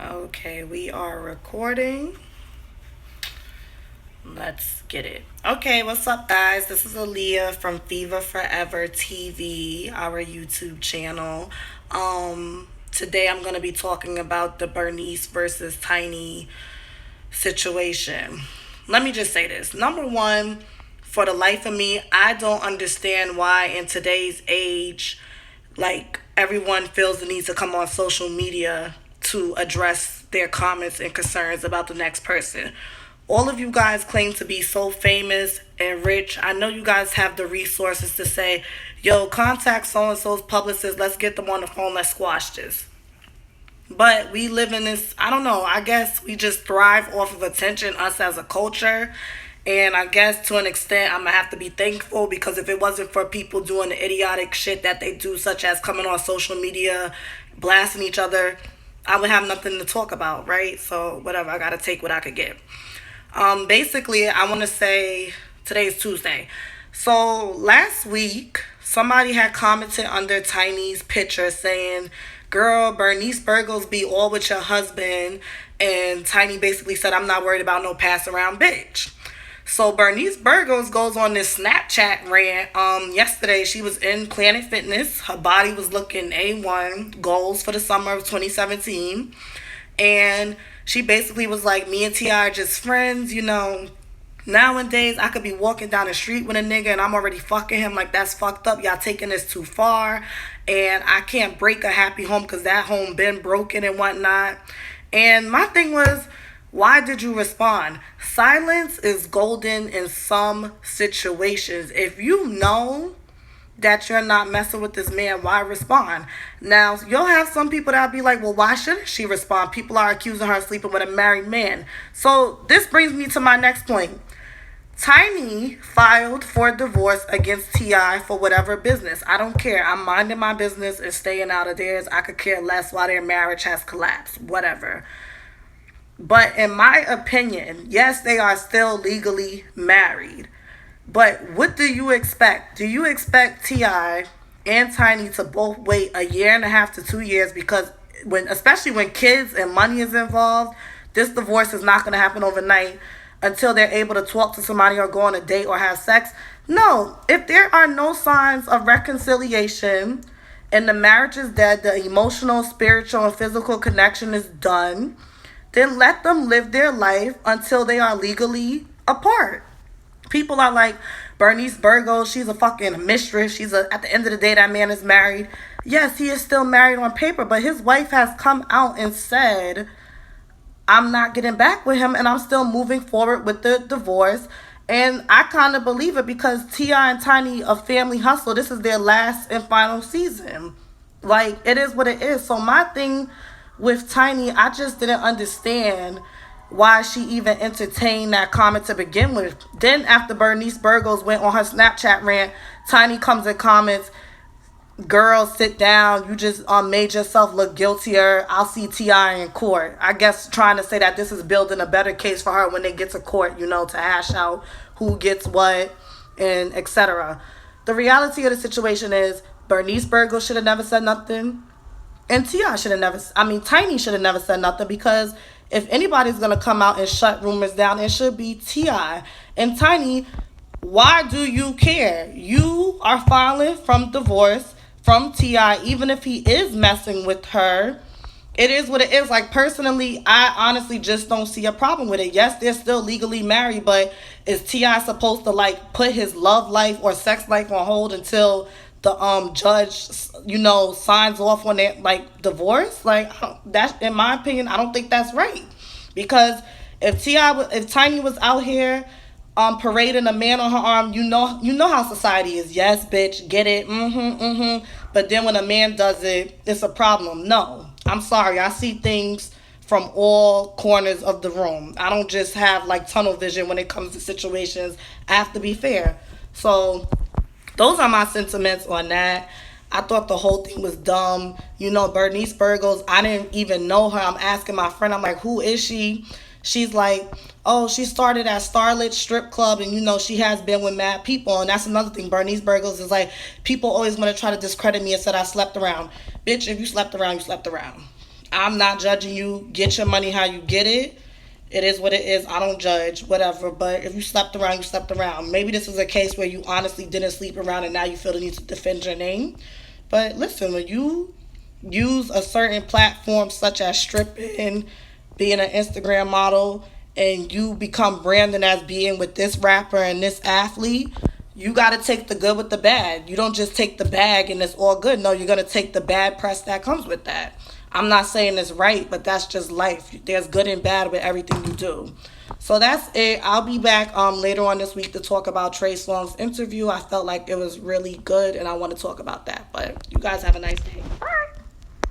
Okay, we are recording. Let's get it. Okay, what's up, guys? This is Aaliyah from Fever Forever TV, our YouTube channel. Today I'm going to be talking about the Bernice versus Tiny situation. Let me just say this. Number one, for the life of me, I don't understand why in today's age, like, everyone feels the need to come on social media to address their comments and concerns about the next person. All of you guys claim to be so famous and rich. I know you guys have the resources to say, yo, contact so and so's publicist, let's get them on the phone, let's squash this. But we live in this, I don't know, I guess we just thrive off of attention, us as a culture. And I guess to an extent, I'm going to have to be thankful, because if it wasn't for people doing the idiotic shit that they do, such as coming on social media, blasting each other, I would have nothing to talk about, right? So, whatever, I got to take what I could get. Basically, I want to say today's Tuesday. So last week, somebody had commented under Tiny's picture saying, "Girl, Bernice Burgos be all with your husband," and Tiny basically said, "I'm not worried about no pass around bitch." So Bernice Burgos goes on this Snapchat rant. Yesterday she was in Planet Fitness. Her body was looking A1, goals for the summer of 2017. And she basically was like, me and T.I. are just friends, you know. Nowadays, I could be walking down the street with a nigga and I'm already fucking him. Like, that's fucked up. Y'all taking this too far. And I can't break a happy home because that home been broken and whatnot. And my thing was, why did you respond? Silence is golden in some situations. If you know that you're not messing with this man, why respond? Now, you'll have some people that'll be like, well, why shouldn't she respond? People are accusing her of sleeping with a married man. So this brings me to my next point. Tiny filed for divorce against T.I. for whatever business. I don't care. I'm minding my business and staying out of theirs. I could care less why their marriage has collapsed. Whatever. But in my opinion, yes, they are still legally married. But what do you expect? Do you expect T.I. and Tiny to both wait a year and a half to 2 years? Because especially when kids and money is involved, this divorce is not going to happen overnight until they're able to talk to somebody or go on a date or have sex. No, if there are no signs of reconciliation and the marriage is dead, the emotional, spiritual, and physical connection is done, then let them live their life until they are legally apart. People are like, Bernice Burgos, she's a fucking mistress. At the end of the day, that man is married. Yes, he is still married on paper, but his wife has come out and said, I'm not getting back with him and I'm still moving forward with the divorce. And I kind of believe it, because T.I. and Tiny, a family hustle, this is their last and final season. Like, it is what it is. So my thing with Tiny, I just didn't understand why she even entertained that comment to begin with. Then after Bernice Burgos went on her Snapchat rant, Tiny comes and comments, "Girl, sit down. You just made yourself look guiltier. I'll see T.I. in court." I guess trying to say that this is building a better case for her when they get to court, you know, to hash out who gets what and etc. The reality of the situation is Bernice Burgos should have never said nothing. And T.I. should have never, Tiny should have never said nothing, because if anybody's going to come out and shut rumors down, it should be T.I. And Tiny, why do you care? You are filing from divorce from T.I., even if he is messing with her. It is what it is. Like, personally, I honestly just don't see a problem with it. Yes, they're still legally married, but is T.I. supposed to, like, put his love life or sex life on hold until the judge, you know, signs off on that, like, divorce? Like, that's, in my opinion, I don't think that's right. Because if Tiny was out here parading a man on her arm, you know how society is. Yes, bitch, get it, But then when a man does it, it's a problem. No, I'm sorry, I see things from all corners of the room. I don't just have like tunnel vision when it comes to situations. I have to be fair. So those are my sentiments on that. I thought the whole thing was dumb. You know, Bernice Burgos, I didn't even know her. I'm asking my friend, I'm like, who is she? She's like, oh, she started at Starlit Strip Club, and you know, she has been with mad people. And that's another thing. Bernice Burgos is like, people always want to try to discredit me and said I slept around. Bitch, if you slept around, you slept around. I'm not judging you. Get your money how you get it. It is what it is. I don't judge, whatever. But if you slept around, you slept around. Maybe this is a case where you honestly didn't sleep around and now you feel the need to defend your name. But listen, when you use a certain platform such as stripping, being an Instagram model, and you become branded as being with this rapper and this athlete, you got to take the good with the bad. You don't just take the bag and it's all good. No, you're going to take the bad press that comes with that. I'm not saying it's right, but that's just life. There's good and bad with everything you do. So that's it. I'll be back later on this week to talk about Trey Songz's interview. I felt like it was really good and I want to talk about that. But you guys have a nice day. Bye.